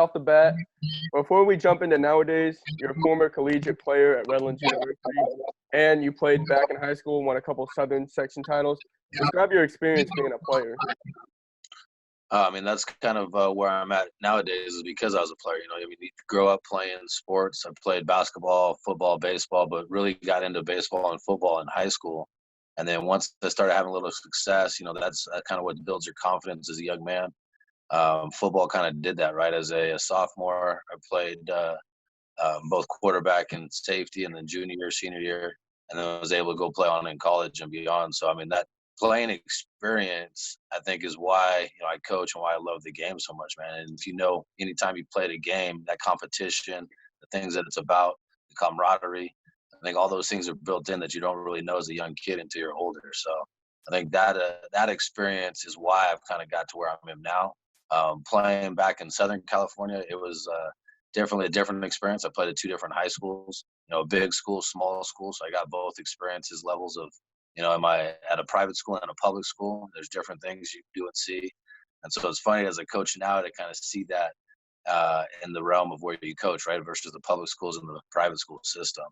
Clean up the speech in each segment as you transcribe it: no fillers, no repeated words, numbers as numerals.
off the bat, before we jump into nowadays, you're a former collegiate player at Redlands University, and you played back in high school and won a couple Southern section titles. Describe your experience being a player. I mean, that's kind of where I'm at nowadays is because I was a player. I mean, you grow up playing sports. I played basketball, football, baseball, but really got into baseball and football in high school. And then once I started having a little success, that's kind of what builds your confidence as a young man. Football kind of did that, right? As a sophomore, I played both quarterback and safety, and then junior year, senior year, and then I was able to go play on in college and beyond. So, I mean, that playing experience, I think, is why I coach and why I love the game so much, man. And if anytime you play the game, that competition, the things that it's about, the camaraderie, I think all those things are built in that you don't really know as a young kid until you're older. So I think that experience is why I've kind of got to where I'm at now. Playing back in Southern California, it was definitely a different experience. I played at two different high schools, a big school, small school. So I got both experiences, levels of, am I at a private school and a public school? There's different things you do and see. And so it's funny as a coach now to kind of see that in the realm of where you coach, right, versus the public schools and the private school system.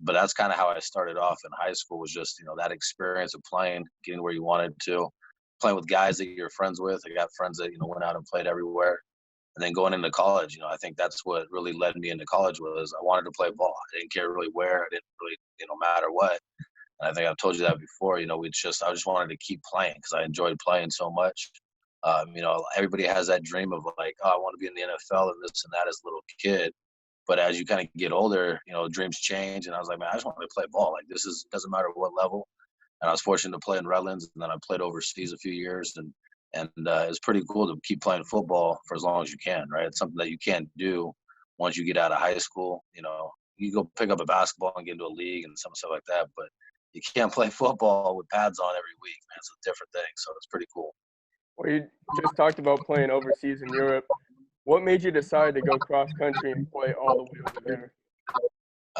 But that's kind of how I started off in high school, was just, that experience of playing, getting where you wanted to, playing with guys that you're friends with. I got friends that, went out and played everywhere. And then going into college, I think that's what really led me into college was I wanted to play ball. I didn't care really where. I didn't really, matter what. And I think I've told you that before. I just wanted to keep playing because I enjoyed playing so much. Everybody has that dream of like, oh, I want to be in the NFL and this and that as a little kid. But as you kind of get older, dreams change. And I was like, man, I just want to play ball. Like doesn't matter what level. And I was fortunate to play in Redlands, and then I played overseas a few years, and it's pretty cool to keep playing football for as long as you can, right? It's something that you can't do once you get out of high school. You go pick up a basketball and get into a league and some stuff like that, but you can't play football with pads on every week, man. It's a different thing, so it's pretty cool. Well, you just talked about playing overseas in Europe. What made you decide to go cross-country and play all the way over there?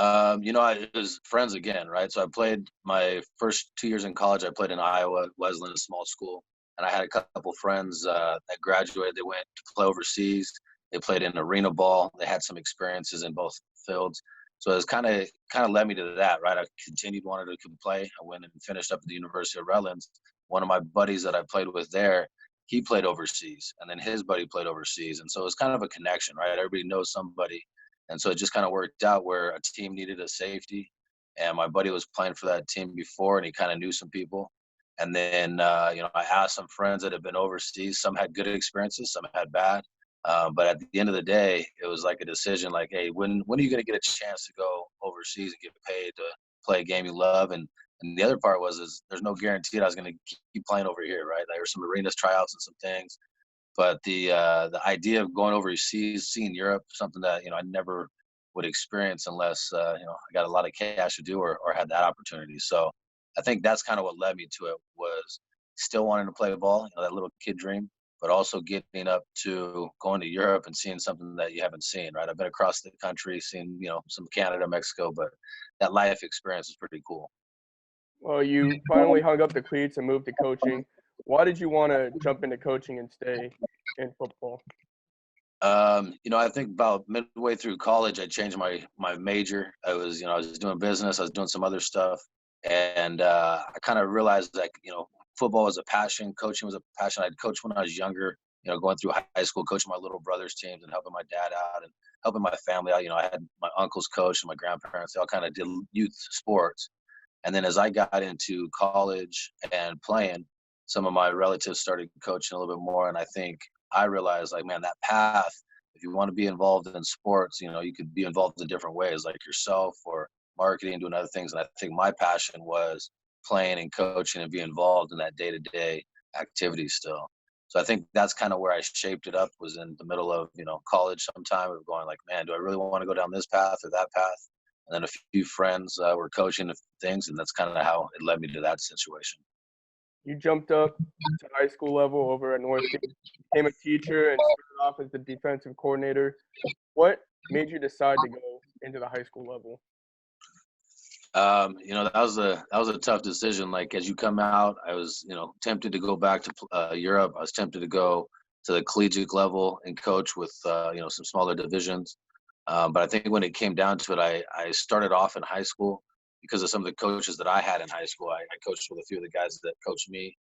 It was friends again, right? So I played my first 2 years in college. I played in Iowa, Wesleyan, a small school. And I had a couple friends that graduated. They went to play overseas. They played in arena ball. They had some experiences in both fields. So it was kind of led me to that, right? I wanted to play. I went and finished up at the University of Redlands. One of my buddies that I played with there, he played overseas, and then his buddy played overseas. And so it was kind of a connection, right? Everybody knows somebody. And so it just kind of worked out where a team needed a safety, and my buddy was playing for that team before, and he kind of knew some people. And then, I asked some friends that had been overseas. Some had good experiences, some had bad. But at the end of the day, it was like a decision like, hey, when are you going to get a chance to go overseas and get paid to play a game you love? And the other part is there's no guarantee that I was going to keep playing over here, right? There were some arenas tryouts and some things. But the idea of going overseas, seeing Europe, something that, I never would experience unless, I got a lot of cash to do or had that opportunity. So I think that's kind of what led me to it, was still wanting to play ball, that little kid dream, but also getting up to going to Europe and seeing something that you haven't seen, right? I've been across the country, seen, some Canada, Mexico, but that life experience is pretty cool. Well, you finally hung up the cleats and moved to coaching. Why did you want to jump into coaching and stay in football? I think about midway through college, I changed my major. I was doing business. I was doing some other stuff. And I kind of realized that, football was a passion. Coaching was a passion. I'd coached when I was younger, going through high school, coaching my little brother's teams and helping my dad out and helping my family out. I had my uncles coach and my grandparents. They all kind of did youth sports. And then as I got into college and playing, some of my relatives started coaching a little bit more. And I think I realized, like, man, that path, if you want to be involved in sports, you could be involved in different ways, like yourself or marketing, doing other things. And I think my passion was playing and coaching and be involved in that day-to-day activity still. So I think that's kind of where I shaped it up, was in the middle of, college sometime, of going like, man, do I really want to go down this path or that path? And then a few friends were coaching things, and that's kind of how it led me to that situation. You jumped up to high school level over at Northgate, became a teacher, and started off as the defensive coordinator. What made you decide to go into the high school level? That was a tough decision. Like, as you come out, I was, tempted to go back to Europe. I was tempted to go to the collegiate level and coach with some smaller divisions. But I think when it came down to it, I started off in high school because of some of the coaches that I had in high school. I coached with a few of the guys that coached me,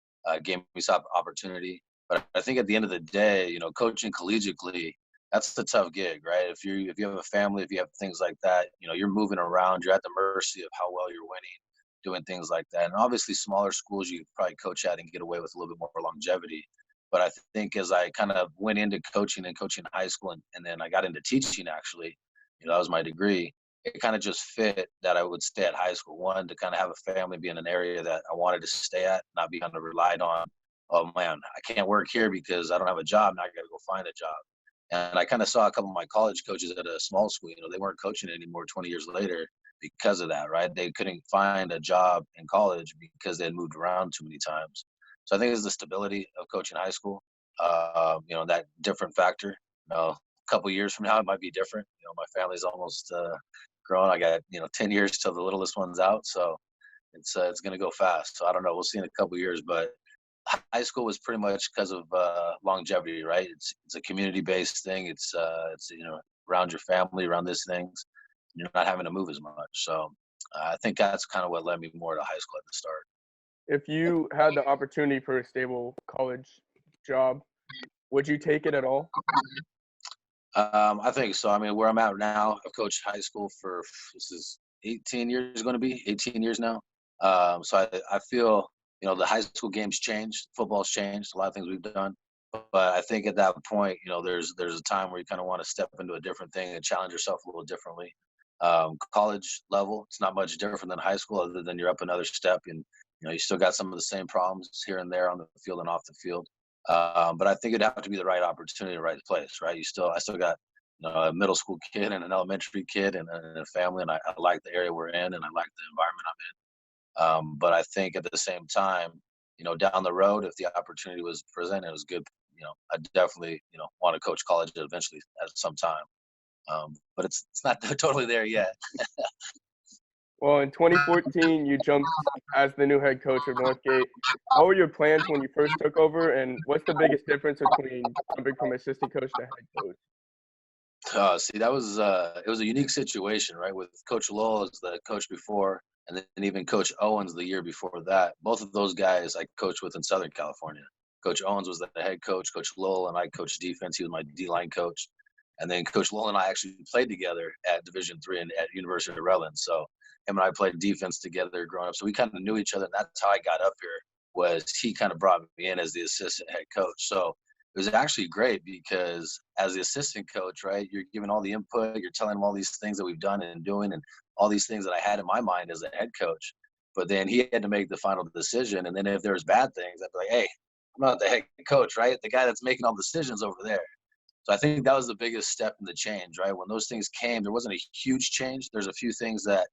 gave me some opportunity. But I think at the end of the day, coaching collegiately, that's the tough gig, right? If you have a family, if you have things like that, you're moving around, you're at the mercy of how well you're winning, doing things like that. And obviously, smaller schools you could probably coach at and get away with a little bit more longevity. But I think as I kind of went into coaching and coaching high school, and then I got into teaching, actually, that was my degree. It kind of just fit that I would stay at high school. One, to kind of have a family, be in an area that I wanted to stay at, not be kind of relied on. Oh man, I can't work here because I don't have a job. Now I got to go find a job. And I kind of saw a couple of my college coaches at a small school. They weren't coaching anymore 20 years later because of that, right? They couldn't find a job in college because they had moved around too many times. So I think it's the stability of coaching high school. That different factor. A couple of years from now, it might be different. My family's almost grown. I got 10 years till the littlest one's out, so it's going to go fast. So I don't know. We'll see in a couple of years, but high school was pretty much because of longevity, right? It's a community-based thing. It's around your family, around these things. You're not having to move as much. So I think that's kind of what led me more to high school at the start. If you had the opportunity for a stable college job, would you take it at all? I think so. I mean, where I'm at now, I've coached high school for, this is 18 years, going to be 18 years now. So I feel, the high school game's changed, football's changed, a lot of things we've done. But I think at that point, there's a time where you kind of want to step into a different thing and challenge yourself a little differently. College level, it's not much different than high school, other than you're up another step, and you still got some of the same problems here and there on the field and off the field. But I think it'd have to be the right opportunity, the right place, right? I still got a middle school kid and an elementary kid and a family, and I like the area we're in, and I like the environment I'm in. But I think at the same time, down the road, if the opportunity was presented, it was good. I definitely, want to coach college eventually at some time. But it's not totally there yet. Well, in 2014, you jumped as the new head coach of Northgate. What were your plans when you first took over, and what's the biggest difference between jumping from assistant coach to head coach? See, that was it was a unique situation, right? With Coach Lowell as the coach before, and then even Coach Owens the year before that. Both of those guys I coached with in Southern California. Coach Owens was the head coach. Coach Lowell and I coached defense. He was my D-line coach. And then Coach Lowell and I actually played together at Division III and at University of Redlands. So him and I played defense together growing up. So we kind of knew each other. And that's how I got up here, was he kind of brought me in as the assistant head coach. So it was actually great because as the assistant coach, right, you're giving all the input, you're telling him all these things that we've done and doing and all these things that I had in my mind as a head coach. But then he had to make the final decision. And then if there was bad things, I'd be like, hey, I'm not the head coach, right? The guy that's making all the decisions over there. So I think that was the biggest step in the change, right? When those things came, there wasn't a huge change. There's a few things that,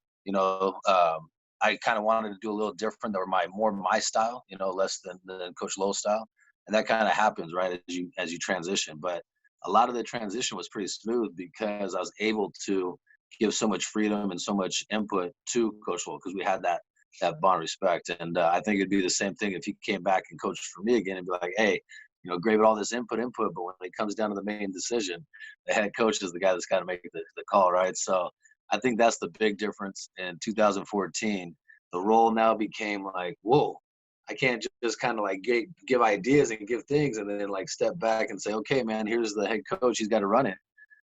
I kind of wanted to do a little different that were more my style, less than Coach Lowell's style. And that kind of happens, right, as you transition. But a lot of the transition was pretty smooth because I was able to give so much freedom and so much input to Coach Lowell because we had that bond respect. And I think it'd be the same thing if he came back and coached for me again and be like, hey, great with all this input, but when it comes down to the main decision, the head coach is the guy that's got to make the call, right? So I think that's the big difference. In 2014, the role now became like, whoa, I can't just kind of like give ideas and give things and then like step back and say, okay, man, here's the head coach. He's got to run it.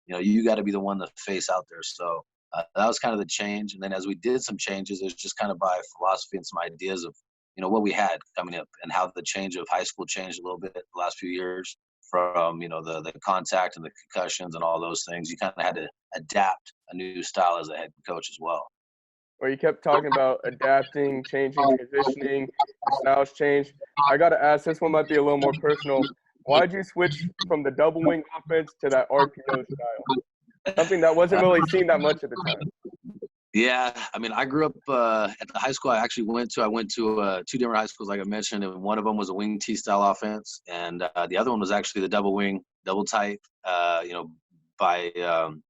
You got to be the one to face out there. So that was kind of the change. And then as we did some changes, it was just kind of by philosophy and some ideas of, what we had coming up and how the change of high school changed a little bit the last few years from, the contact and the concussions and all those things. You kind of had to adapt a new style as a head coach as well. Well, you kept talking about adapting, changing, transitioning, the styles change. I got to ask, this one might be a little more personal. Why did you switch from the double wing offense to that RPO style? Something that wasn't really seen that much at the time. Yeah, I mean, I grew up at the high school I actually went to. I went to two different high schools, like I mentioned, and one of them was a wing T style offense, and the other one was actually the double wing, double tight. By Don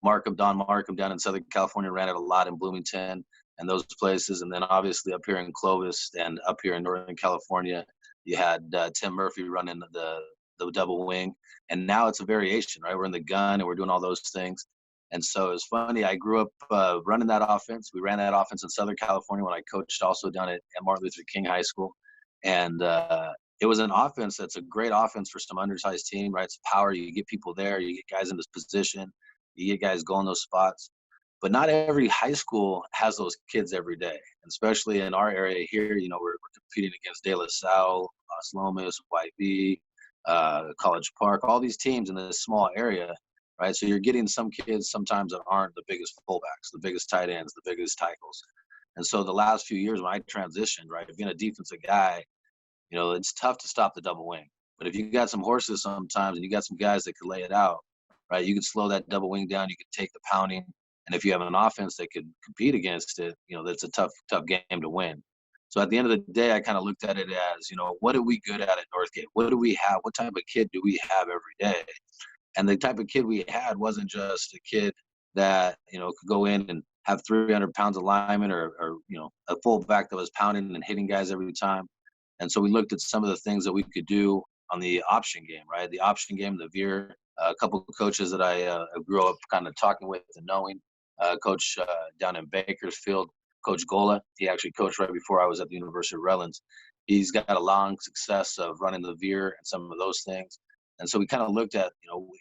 Markham down in Southern California, ran it a lot in Bloomington and those places, and then obviously up here in Clovis and up here in Northern California, you had Tim Murphy running the the double wing, and now it's a variation, right? We're in the gun and we're doing all those things. And so it's funny. I grew up running that offense. We ran that offense in Southern California when I coached also down at Martin Luther King High School, and it was an offense that's a great offense for some undersized team, right? It's power. You get people there. You get guys in this position. You get guys going those spots. But not every high school has those kids every day, and especially in our area here. We're competing against De La Salle, Los Lomas, YB, College Park, all these teams in this small area, right? So you're getting some kids sometimes that aren't the biggest fullbacks, the biggest tight ends, the biggest tackles. And so the last few years when I transitioned, right, being a defensive guy, it's tough to stop the double wing. But if you got some horses sometimes and you got some guys that could lay it out, right, you could slow that double wing down. You could take the pounding. And if you have an offense that could compete against it, that's a tough game to win. So at the end of the day, I kind of looked at it as, what are we good at Northgate? What do we have? What type of kid do we have every day? And the type of kid we had wasn't just a kid that, could go in and have 300 pounds of lineman or a fullback that was pounding and hitting guys every time. And so we looked at some of the things that we could do on the option game, right? The option game, the veer. A couple of coaches that I grew up kind of talking with and knowing. Coach down in Bakersfield, Coach Gola. He actually coached right before I was at the University of Redlands. He's got a long success of running the veer and some of those things. And so we kind of looked at,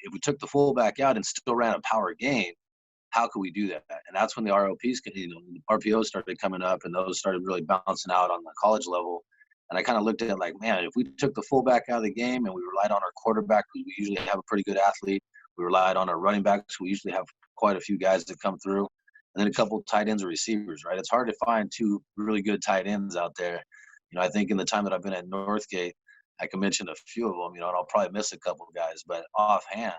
if we took the fullback out and still ran a power game, how could we do that? And that's when the ROPs, RPOs started coming up, and those started really bouncing out on the college level. And I kind of looked at it like, man, if we took the fullback out of the game and we relied on our quarterback, because we usually have a pretty good athlete, we relied on our running backs, who we usually have quite a few guys that come through, and then a couple of tight ends or receivers, right? It's hard to find two really good tight ends out there. I think in the time that I've been at Northgate, I can mention a few of them, and I'll probably miss a couple of guys, but offhand,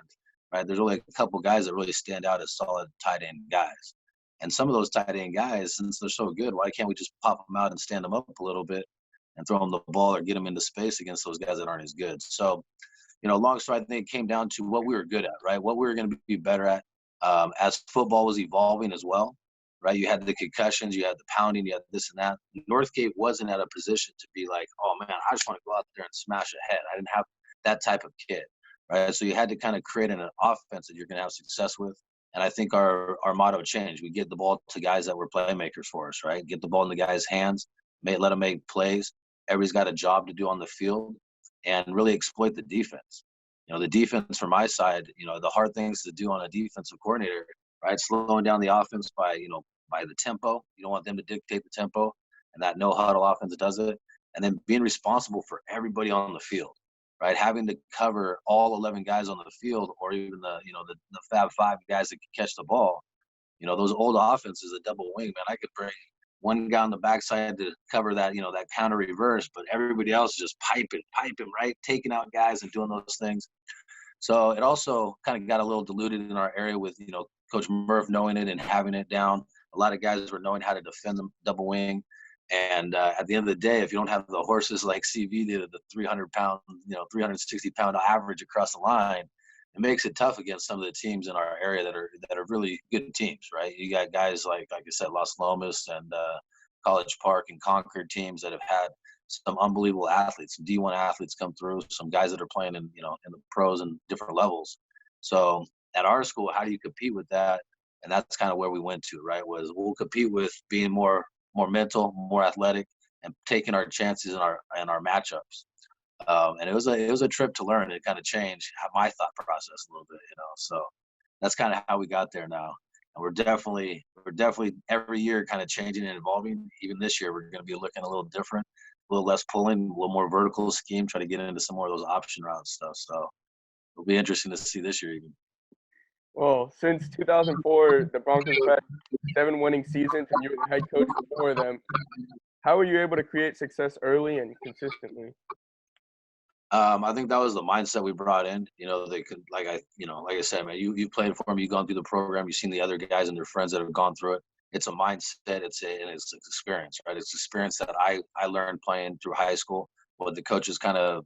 right, there's only a couple of guys that really stand out as solid tight end guys. And some of those tight end guys, since they're so good, why can't we just pop them out and stand them up a little bit and throw them the ball or get them into space against those guys that aren't as good? So, long story, I think it came down to what we were good at, right? What we were going to be better at as football was evolving as well, right? You had the concussions, you had the pounding, you had this and that. Northgate wasn't at a position to be like, oh, man, I just want to go out there and smash a head. I didn't have that type of kid, right? So you had to kind of create an offense that you're going to have success with. And I think our motto changed. We get the ball to guys that were playmakers for us, right? Get the ball in the guys' hands, let them make plays. Everybody's got a job to do on the field, and really exploit the defense. The defense from my side, the hard things to do on a defensive coordinator, right? Slowing down the offense by the tempo. You don't want them to dictate the tempo, and that no huddle offense does it. And then being responsible for everybody on the field, right? Having to cover all 11 guys on the field, or even the Fab Five guys that can catch the ball. Those old offenses, a double wing, man, I could bring one guy on the backside to cover that, that counter reverse, but everybody else just piping, right? Taking out guys and doing those things. So it also kind of got a little diluted in our area with, Coach Murph knowing it and having it down. A lot of guys were knowing how to defend the double wing. And at the end of the day, if you don't have the horses like CV did, the 300-pound, 360-pound average across the line, it makes it tough against some of the teams in our area that are really good teams, right? You got guys like I said, Los Lomas and College Park and Concord teams that have had some unbelievable athletes, some D1 athletes come through, some guys that are playing in in the pros and different levels. So at our school, how do you compete with that? And that's kind of where we went to, right? Was we'll compete with being more mental, more athletic, and taking our chances in our matchups. And it was a trip to learn. It kind of changed my thought process a little bit, So that's kind of how we got there now. And we're definitely every year kind of changing and evolving. Even this year, we're going to be looking a little different, a little less pulling, a little more vertical scheme, try to get into some more of those option route stuff. So it'll be interesting to see this year even. Well, since 2004, the Broncos have had 7 winning seasons, and you were the head coach for 4 of them. How were you able to create success early and consistently? I think that was the mindset we brought in. They could, like I said, man, you played for them, you've gone through the program, you've seen the other guys and their friends that have gone through it. It's a mindset, it's experience, right? It's experience that I learned playing through high school. What the coaches kind of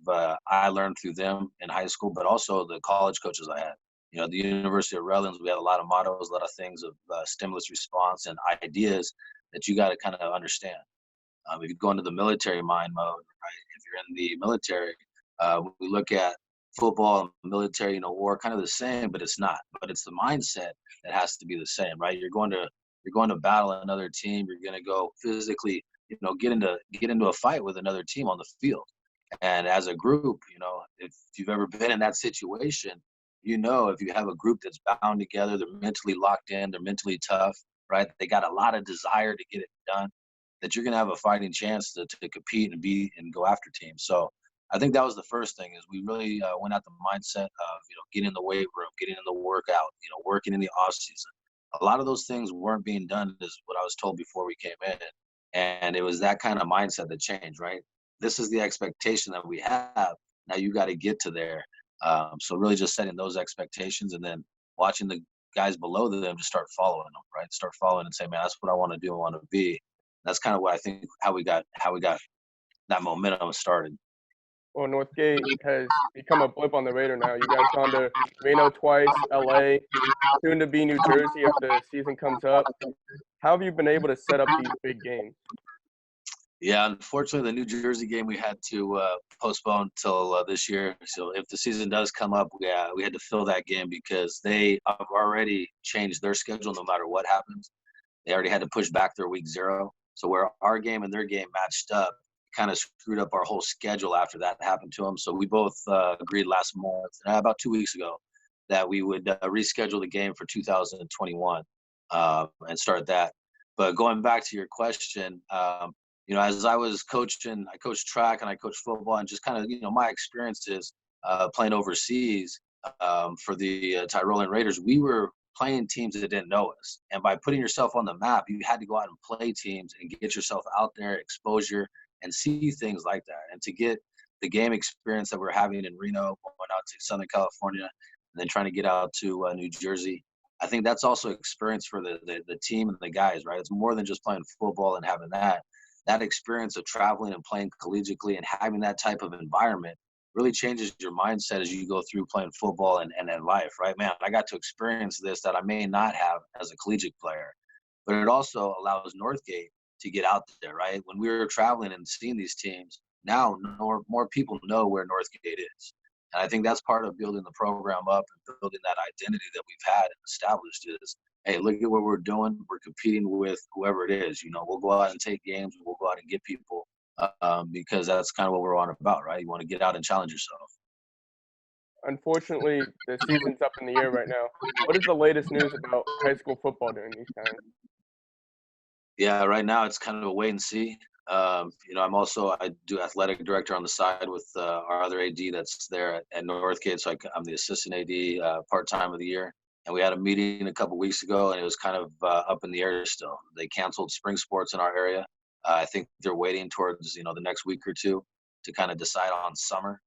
I learned through them in high school, but also the college coaches I had. The University of Redlands, we had a lot of mottos, a lot of things of stimulus response and ideas that you got to kind of understand. If you go into the military mind mode, right? If you're in the military, we look at football and military, war kind of the same, but it's not. But it's the mindset that has to be the same, right? You're going to battle another team. You're going to go physically, get into a fight with another team on the field. And as a group, if you've ever been in that situation, if you have a group that's bound together, they're mentally locked in, they're mentally tough, right? They got a lot of desire to get it done, that you're going to have a fighting chance to compete and go after teams. So I think that was the first thing is we really went at the mindset of, getting in the weight room, getting in the workout, working in the off season. A lot of those things weren't being done is what I was told before we came in. And it was that kind of mindset that changed, right? This is the expectation that we have. Now you got to get to there. So really just setting those expectations and then watching the guys below them to start following them, right? Start following and say, man, that's what I want to do. I want to be. That's kind of what I think how we got that momentum started. Well, Northgate has become a blip on the radar now. You guys gone to Reno twice, LA, soon to be New Jersey if the season comes up. How have you been able to set up these big games? Yeah, unfortunately, the New Jersey game we had to postpone till this year. So if the season does come up, we had to fill that game because they have already changed their schedule no matter what happens. They already had to push back their week 0. So where our game and their game matched up, kind of screwed up our whole schedule after that happened to them. So we both agreed last month, about 2 weeks ago, that we would reschedule the game for 2021 and start that. But going back to your question, as I was coaching, I coached track and I coached football, and just kind of, my experiences playing overseas for the Tyrolean Raiders, we were playing teams that didn't know us. And by putting yourself on the map, you had to go out and play teams and get yourself out there, exposure, and see things like that. And to get the game experience that we're having in Reno, going out to Southern California, and then trying to get out to New Jersey, I think that's also experience for the team and the guys, right? It's more than just playing football and having that experience of traveling and playing collegiately and having that type of environment really changes your mindset as you go through playing football and in life, right? Man, I got to experience this that I may not have as a collegiate player. But it also allows Northgate to get out there, right? When we were traveling and seeing these teams, now more people know where Northgate is. And I think that's part of building the program up and building that identity that we've had and established is, hey, look at what we're doing. We're competing with whoever it is. We'll go out and take games. We'll go out and get people because that's kind of what we're on about, right? You want to get out and challenge yourself. Unfortunately, the season's up in the air right now. What is the latest news about high school football during these times? Yeah, right now it's kind of a wait and see. I do athletic director on the side with our other AD that's there at Northgate. So I'm the assistant AD part-time of the year. And we had a meeting a couple weeks ago, and it was kind of up in the air still. They canceled spring sports in our area. I think they're waiting towards, the next week or two to kind of decide on summer.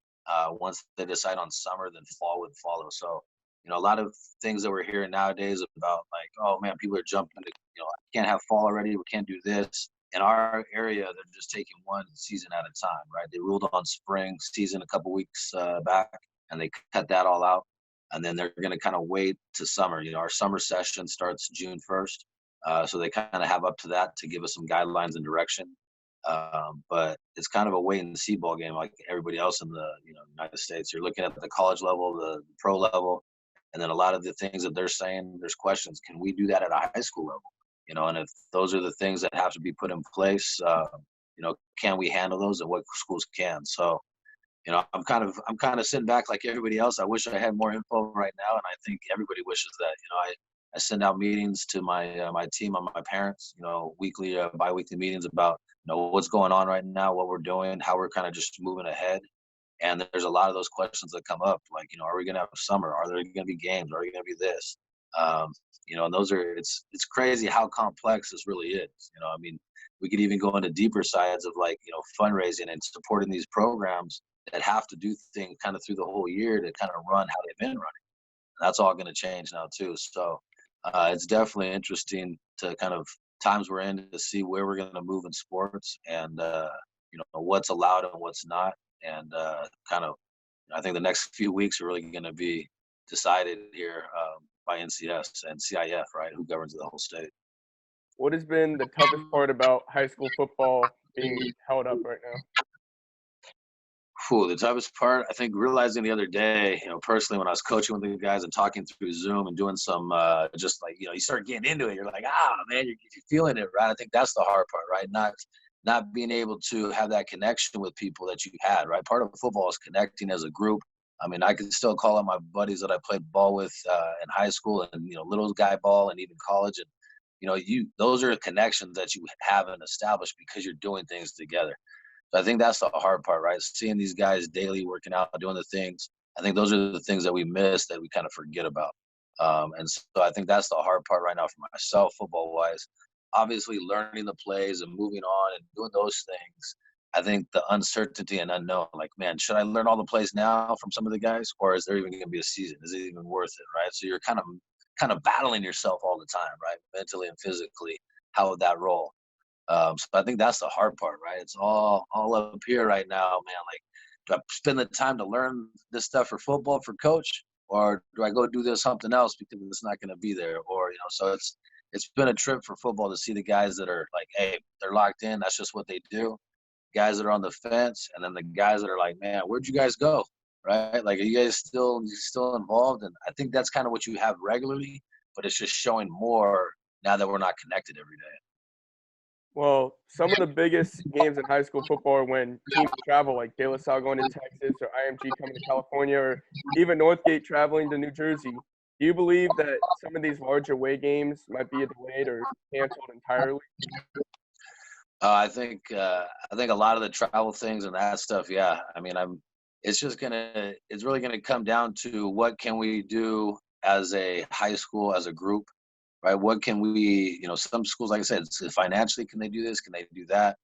Once they decide on summer, then fall would follow. So, a lot of things that we're hearing nowadays about like, oh man, people are jumping to, I can't have fall already. We can't do this. In our area, they're just taking one season at a time, right? They ruled on spring season a couple weeks back, and they cut that all out. And then they're going to kind of wait to summer. Our summer session starts June 1st. So they kind of have up to that to give us some guidelines and direction. But it's kind of a wait and see ball game like everybody else in the United States. You're looking at the college level, the pro level, and then a lot of the things that they're saying, there's questions. Can we do that at a high school level? And if those are the things that have to be put in place, can we handle those and what schools can? So, I'm kind of sitting back like everybody else. I wish I had more info right now, and I think everybody wishes that. I send out meetings to my team and my parents. Weekly, biweekly meetings about what's going on right now, what we're doing, how we're kind of just moving ahead. And there's a lot of those questions that come up, like are we going to have a summer? Are there going to be games? Are we going to be this? And those are it's crazy how complex this really is. We could even go into deeper sides of like fundraising and supporting these programs that have to do things kind of through the whole year to kind of run how they've been running. And that's all going to change now too. So it's definitely interesting to kind of times we're in to see where we're going to move in sports and what's allowed and what's not. And I think the next few weeks are really going to be decided here by NCS and CIF, right, who governs the whole state. What has been the toughest part about high school football being held up right now? The toughest part, I think, realizing the other day, personally, when I was coaching with the guys and talking through Zoom and doing some, just like, you start getting into it. You're like, man, you're feeling it, right? I think that's the hard part, right? Not being able to have that connection with people that you had, right? Part of football is connecting as a group. I mean, I can still call on my buddies that I played ball with in high school and, little guy ball and even college. And, those are connections that you have and established because you're doing things together. So I think that's the hard part, right? Seeing these guys daily working out, doing the things. I think those are the things that we miss that we kind of forget about. And so I think that's the hard part right now for myself, football wise. Obviously, learning the plays and moving on and doing those things. I think the uncertainty and unknown, like, man, should I learn all the plays now from some of the guys, or is there even going to be a season? Is it even worth it, right? So you're kind of battling yourself all the time, right, mentally and physically. How would that roll? So I think that's the hard part, right? It's all up here right now, man. Like, do I spend the time to learn this stuff for football for coach, or do I go do this something else because it's not going to be there? Or so it's been a trip for football to see the guys that are like, hey, they're locked in. That's just what they do. Guys that are on the fence, and then the guys that are like, man, where'd you guys go? Right? Like, are you guys still involved? And I think that's kind of what you have regularly, but it's just showing more now that we're not connected every day. Well, some of the biggest games in high school football are when teams travel, like De La Salle going to Texas or IMG coming to California or even Northgate traveling to New Jersey. Do you believe that some of these larger away games might be delayed or canceled entirely? I think a lot of the travel things and that stuff. Yeah, I mean, it's really gonna come down to what can we do as a high school, as a group, right? What can we, some schools, like I said, financially, can they do this? Can they do that?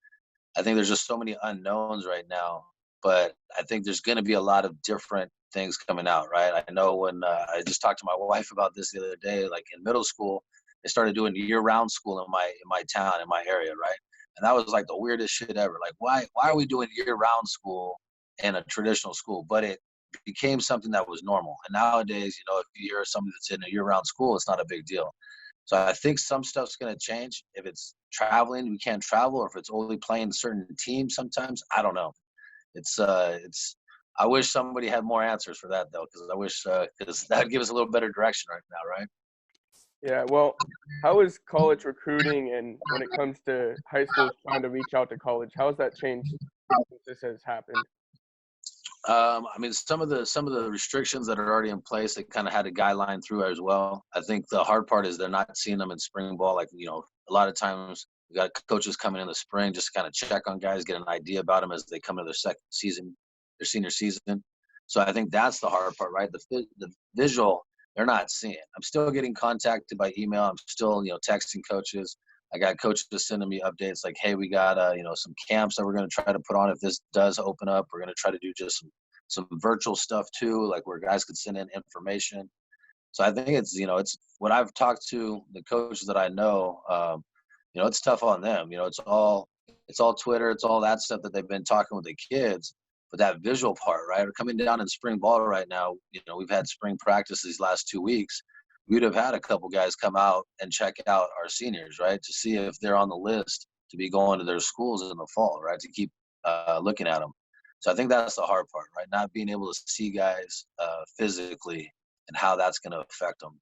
I think there's just so many unknowns right now, but I think there's going to be a lot of different things coming out, right? I know when I just talked to my wife about this the other day, like in middle school, they started doing year-round school in my town, in my area, right? And that was like the weirdest shit ever. Like, why are we doing year-round school in a traditional school? But it became something that was normal. And nowadays, if you hear somebody that's in a year-round school, it's not a big deal. So I think some stuff's going to change. If it's traveling, we can't travel, or if it's only playing certain teams sometimes, I don't know. It's I wish somebody had more answers for that, though, because that would give us a little better direction right now, right? Yeah, well, how is college recruiting and when it comes to high schools trying to reach out to college, how has that changed since this has happened? I mean, some of the restrictions that are already in place, they kind of had a guideline through as well. I think the hard part is they're not seeing them in spring ball. Like, a lot of times we got coaches coming in the spring just to kind of check on guys, get an idea about them as they come to their second season, their senior season. So I think that's the hard part, right? The visual, they're not seeing. I'm still getting contacted by email. I'm still, texting coaches. I got coaches sending me updates like, hey, we got some camps that we're going to try to put on if this does open up. We're going to try to do just some virtual stuff too, like where guys could send in information. So I think it's when I've talked to the coaches that I know, it's tough on them. It's all Twitter, it's all that stuff that they've been talking with the kids. But that visual part, right? Or coming down in spring ball right now, we've had spring practice these last 2 weeks. We'd have had a couple guys come out and check out our seniors, right, to see if they're on the list to be going to their schools in the fall, right, to keep looking at them. So I think that's the hard part, right, not being able to see guys physically and how that's going to affect them.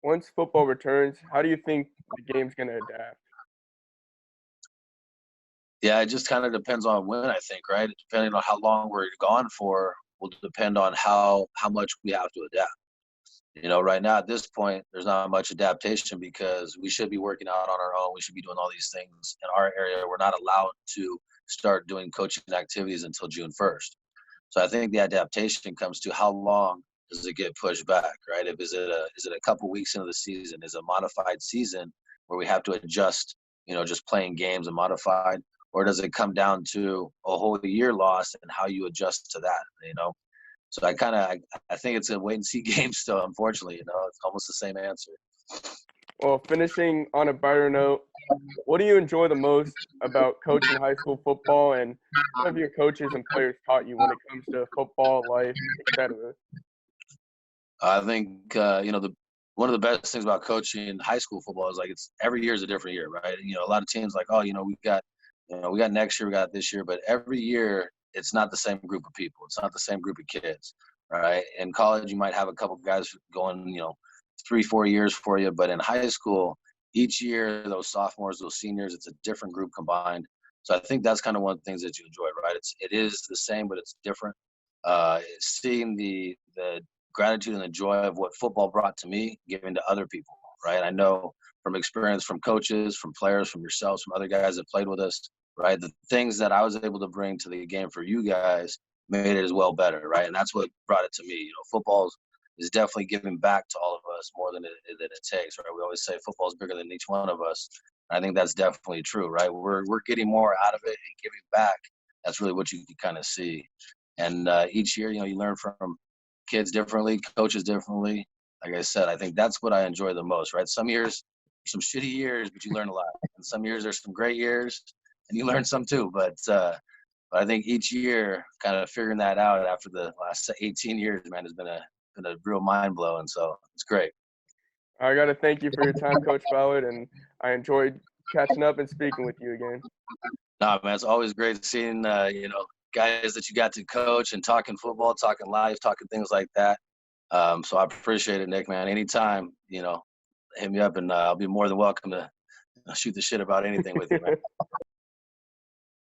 Once football returns, how do you think the game's going to adapt? Yeah, it just kind of depends on when, I think, right? Depending on how long we're gone for will depend on how much we have to adapt. Right now at this point, there's not much adaptation because we should be working out on our own. We should be doing all these things in our area. We're not allowed to start doing coaching activities until June 1st. So I think the adaptation comes to how long does it get pushed back, right? Is it a couple weeks into the season? Is it a modified season where we have to adjust, just playing games and modified? Or does it come down to a whole year loss and how you adjust to that, So I think it's a wait and see game still, unfortunately, it's almost the same answer. Well, finishing on a brighter note, what do you enjoy the most about coaching high school football, and what have your coaches and players taught you when it comes to football, life, etc.? I think, one of the best things about coaching high school football is like it's every year is a different year, right? A lot of teams like, oh, we got next year, we got this year, but every year it's not the same group of people. It's not the same group of kids, right? In college, you might have a couple guys going, 3-4 years for you, but in high school, each year, those sophomores, those seniors, it's a different group combined. So I think that's kind of one of the things that you enjoy, right? It is the same, but it's different. Seeing the gratitude and the joy of what football brought to me, giving to other people, right? I know from experience, from coaches, from players, from yourselves, from other guys that played with us, right? The things that I was able to bring to the game for you guys made it as well better, right? And that's what brought it to me. Football is definitely giving back to all of us more than it takes, right? We always say football is bigger than each one of us. I think that's definitely true, right? We're getting more out of it and giving back. That's really what you can kind of see. And each year, you learn from kids differently, coaches differently. Like I said, I think that's what I enjoy the most, right? Some years, some shitty years, but you learn a lot. And some years there's some great years, and you learn some too. But I think each year, kind of figuring that out after the last 18 years, man, has been a real mind blow, and so it's great. I got to thank you for your time, Coach Ballard, and I enjoyed catching up and speaking with you again. Nah, man, it's always great seeing guys that you got to coach and talking football, talking life, talking things like that. So I appreciate it, Nick, man. Anytime, hit me up, and I'll be more than welcome to shoot the shit about anything with you, man.